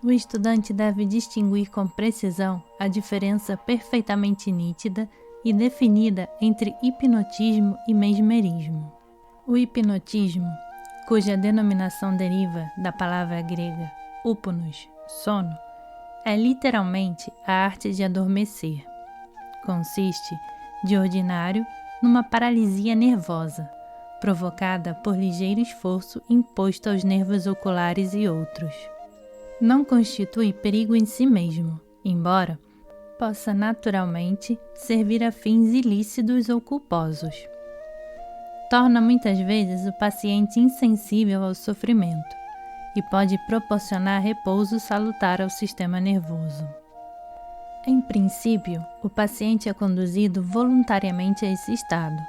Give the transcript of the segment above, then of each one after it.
O estudante deve distinguir com precisão a diferença perfeitamente nítida e definida entre hipnotismo e mesmerismo. O hipnotismo, cuja denominação deriva da palavra grega upnos, sono, é literalmente a arte de adormecer. Consiste, de ordinário, numa paralisia nervosa, provocada por ligeiro esforço imposto aos nervos oculares e outros. Não constitui perigo em si mesmo, embora possa naturalmente servir a fins ilícitos ou culposos. Torna muitas vezes o paciente insensível ao sofrimento e pode proporcionar repouso salutar ao sistema nervoso. Em princípio, o paciente é conduzido voluntariamente a esse estado,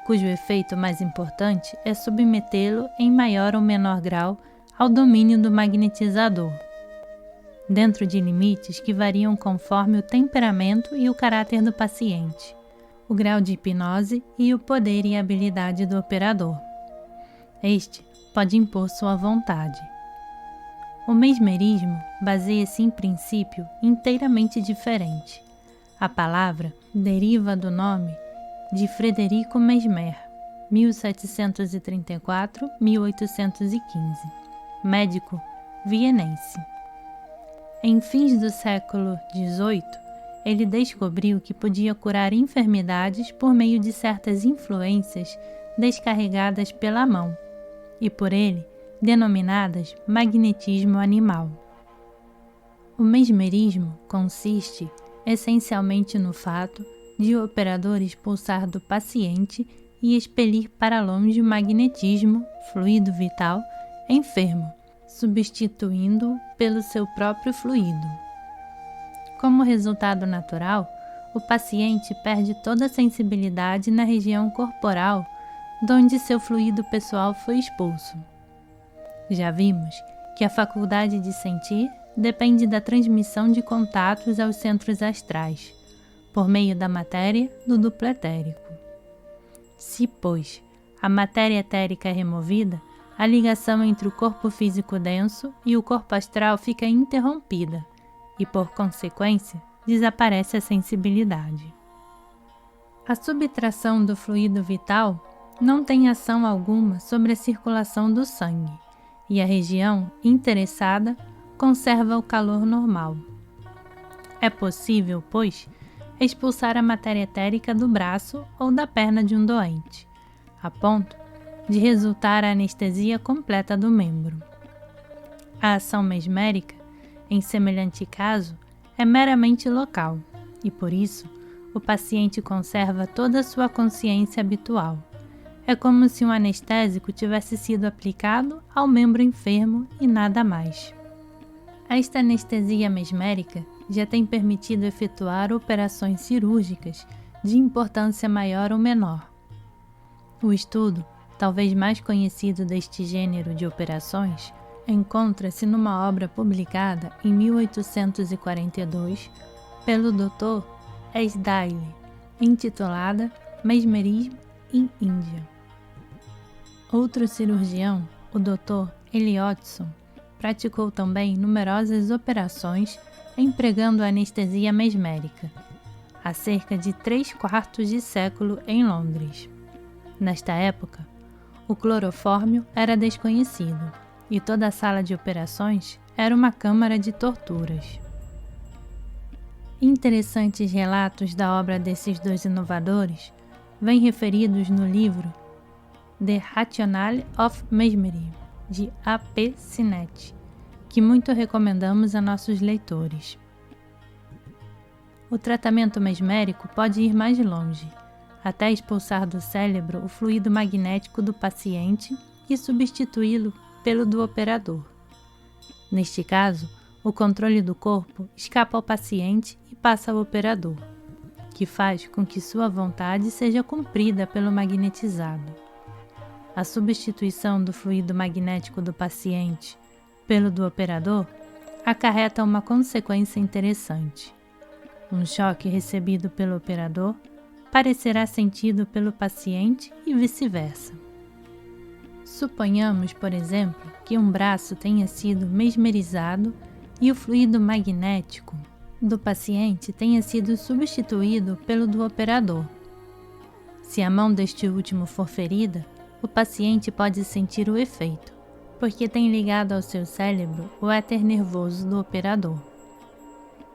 cujo efeito mais importante é submetê-lo em maior ou menor grau ao domínio do magnetizador, dentro de limites que variam conforme o temperamento e o caráter do paciente, o grau de hipnose e o poder e habilidade do operador. Este pode impor sua vontade. O mesmerismo baseia-se em princípio inteiramente diferente. A palavra deriva do nome de Frederico Mesmer, 1734-1815, médico vienense. Em fins do século XVIII, ele descobriu que podia curar enfermidades por meio de certas influências descarregadas pela mão, e por ele denominadas magnetismo animal. O mesmerismo consiste essencialmente no fato de o operador expulsar do paciente e expelir para longe o magnetismo, fluido vital, enfermo, substituindo-o pelo seu próprio fluido. Como resultado natural, o paciente perde toda a sensibilidade na região corporal donde seu fluido pessoal foi expulso. Já vimos que a faculdade de sentir depende da transmissão de contatos aos centros astrais, por meio da matéria do duplo etérico. Se, pois, a matéria etérica é removida, a ligação entre o corpo físico denso e o corpo astral fica interrompida e, por consequência, desaparece a sensibilidade. A subtração do fluido vital não tem ação alguma sobre a circulação do sangue, e a região interessada conserva o calor normal. É possível, pois, expulsar a matéria etérica do braço ou da perna de um doente, a ponto de resultar a anestesia completa do membro. A ação mesmérica, em semelhante caso, é meramente local, e por isso o paciente conserva toda a sua consciência habitual. É como se um anestésico tivesse sido aplicado ao membro enfermo e nada mais. Esta anestesia mesmérica já tem permitido efetuar operações cirúrgicas de importância maior ou menor. O estudo, talvez mais conhecido deste gênero de operações, encontra-se numa obra publicada em 1842 pelo Dr. Esdaile, intitulada Mesmerismo em Índia. Outro cirurgião, o Dr. Eliotson, praticou também numerosas operações empregando anestesia mesmérica, há cerca de 3/4 de século em Londres. Nesta época, o clorofórmio era desconhecido e toda a sala de operações era uma câmara de torturas. Interessantes relatos da obra desses dois inovadores vêm referidos no livro The Rationale of Mesmerism, de A.P. Sinnett, que muito recomendamos a nossos leitores. O tratamento mesmérico pode ir mais longe, até expulsar do cérebro o fluido magnético do paciente e substituí-lo pelo do operador. Neste caso, o controle do corpo escapa ao paciente e passa ao operador, que faz com que sua vontade seja cumprida pelo magnetizado. A substituição do fluido magnético do paciente pelo do operador acarreta uma consequência interessante. Um choque recebido pelo operador parecerá sentido pelo paciente e vice-versa. Suponhamos, por exemplo, que um braço tenha sido mesmerizado e o fluido magnético do paciente tenha sido substituído pelo do operador. Se a mão deste último for ferida, o paciente pode sentir o efeito, porque tem ligado ao seu cérebro o éter nervoso do operador.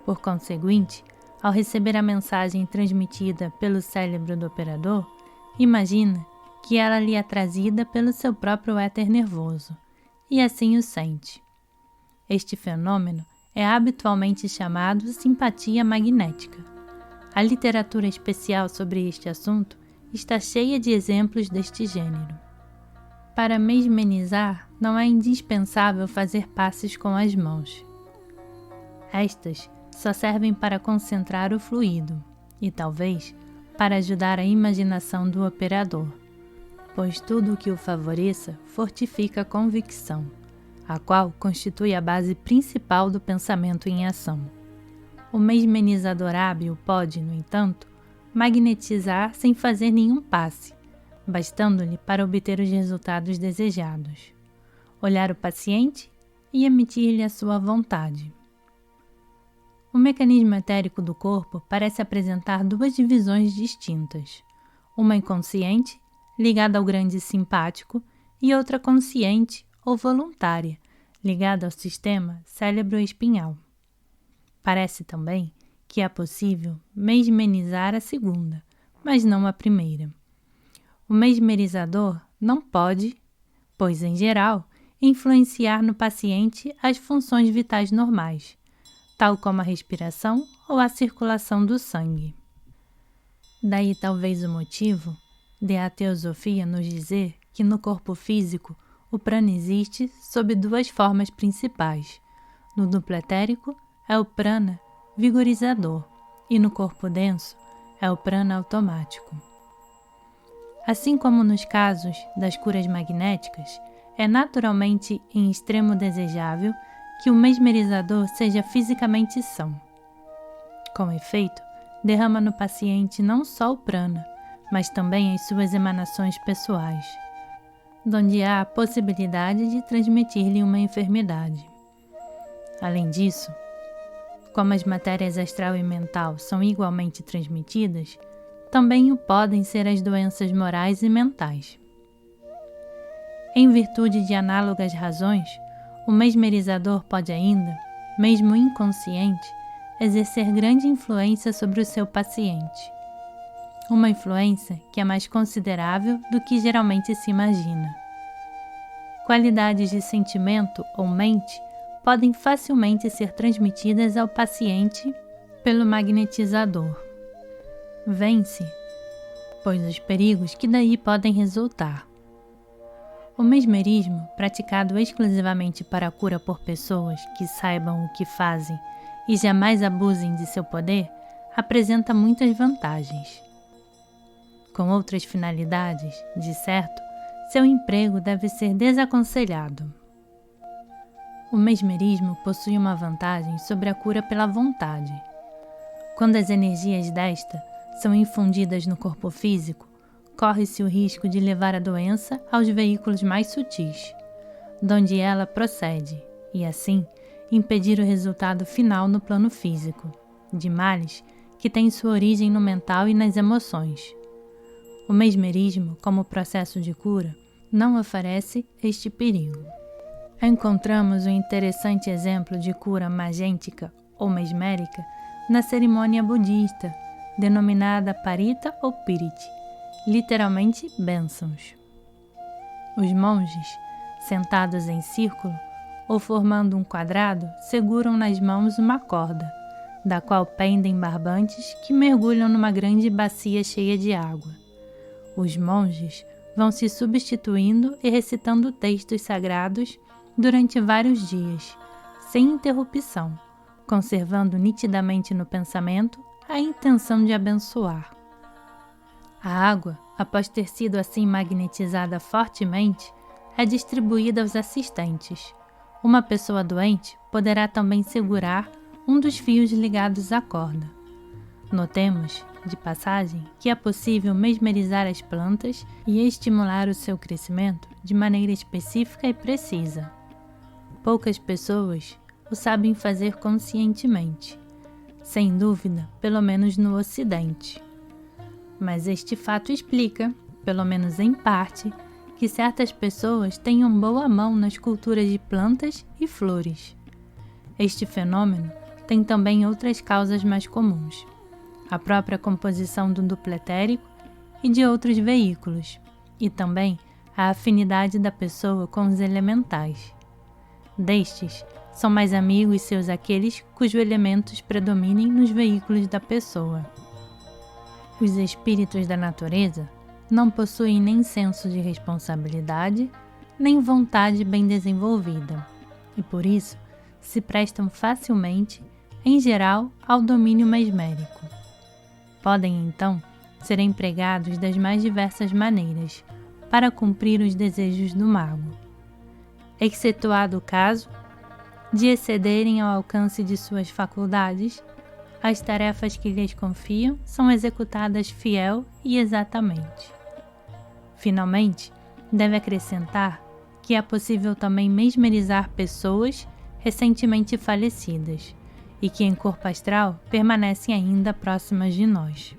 Por conseguinte, ao receber a mensagem transmitida pelo cérebro do operador, imagina que ela lhe é trazida pelo seu próprio éter nervoso, e assim o sente. Este fenômeno é habitualmente chamado simpatia magnética. A literatura especial sobre este assunto está cheia de exemplos deste gênero. Para mesmerizar, não é indispensável fazer passes com as mãos. Estas só servem para concentrar o fluido e, talvez, para ajudar a imaginação do operador, pois tudo o que o favoreça fortifica a convicção, a qual constitui a base principal do pensamento em ação. O mesmerizador hábil pode, no entanto, magnetizar sem fazer nenhum passe, bastando-lhe para obter os resultados desejados: olhar o paciente e emitir-lhe a sua vontade. O mecanismo etérico do corpo parece apresentar duas divisões distintas, uma inconsciente, ligada ao grande simpático, e outra consciente ou voluntária, ligada ao sistema cérebro-espinhal. Parece também que é possível mesmerizar a segunda, mas não a primeira. O mesmerizador não pode, pois em geral, influenciar no paciente as funções vitais normais, tal como a respiração ou a circulação do sangue. Daí talvez o motivo de a teosofia nos dizer que no corpo físico o prana existe sob duas formas principais. No duplo etérico é o prana vigorizador e no corpo denso é o prana automático. Assim como nos casos das curas magnéticas, é naturalmente em extremo desejável que o mesmerizador seja fisicamente são. Com efeito, derrama no paciente não só o prana, mas também as suas emanações pessoais, donde há a possibilidade de transmitir-lhe uma enfermidade. Além disso, como as matérias astral e mental são igualmente transmitidas, também o podem ser as doenças morais e mentais. Em virtude de análogas razões, o mesmerizador pode ainda, mesmo inconsciente, exercer grande influência sobre o seu paciente. Uma influência que é mais considerável do que geralmente se imagina. Qualidades de sentimento ou mente podem facilmente ser transmitidas ao paciente pelo magnetizador. Vence, pois os perigos que daí podem resultar. O mesmerismo, praticado exclusivamente para a cura por pessoas que saibam o que fazem e jamais abusem de seu poder, apresenta muitas vantagens. Com outras finalidades, de certo, seu emprego deve ser desaconselhado. O mesmerismo possui uma vantagem sobre a cura pela vontade. Quando as energias desta são infundidas no corpo físico, corre-se o risco de levar a doença aos veículos mais sutis, donde ela procede, e assim impedir o resultado final no plano físico, de males que têm sua origem no mental e nas emoções. O mesmerismo, como processo de cura, não oferece este perigo. Encontramos um interessante exemplo de cura magêntica ou mesmérica na cerimônia budista, denominada Parita ou Pirit, literalmente bênçãos. Os monges, sentados em círculo ou formando um quadrado, seguram nas mãos uma corda, da qual pendem barbantes que mergulham numa grande bacia cheia de água. Os monges vão se substituindo e recitando textos sagrados durante vários dias, sem interrupção, conservando nitidamente no pensamento a intenção de abençoar. A água, após ter sido assim magnetizada fortemente, é distribuída aos assistentes. Uma pessoa doente poderá também segurar um dos fios ligados à corda. Notemos, de passagem, que é possível mesmerizar as plantas e estimular o seu crescimento de maneira específica e precisa. Poucas pessoas, o sabem fazer conscientemente, sem dúvida, pelo menos no Ocidente. Mas este fato explica, pelo menos em parte, que certas pessoas tenham boa mão nas culturas de plantas e flores. Este fenômeno tem também outras causas mais comuns: a própria composição do duplo etérico e de outros veículos, e também a afinidade da pessoa com os elementais. Destes, são mais amigos seus aqueles cujos elementos predominem nos veículos da pessoa. Os espíritos da natureza não possuem nem senso de responsabilidade, nem vontade bem desenvolvida, e por isso se prestam facilmente, em geral, ao domínio mesmérico. Podem, então, ser empregados das mais diversas maneiras para cumprir os desejos do mago, excetuado o caso de excederem ao alcance de suas faculdades. As tarefas que lhes confiam são executadas fiel e exatamente. Finalmente, deve acrescentar que é possível também mesmerizar pessoas recentemente falecidas e que em corpo astral permanecem ainda próximas de nós.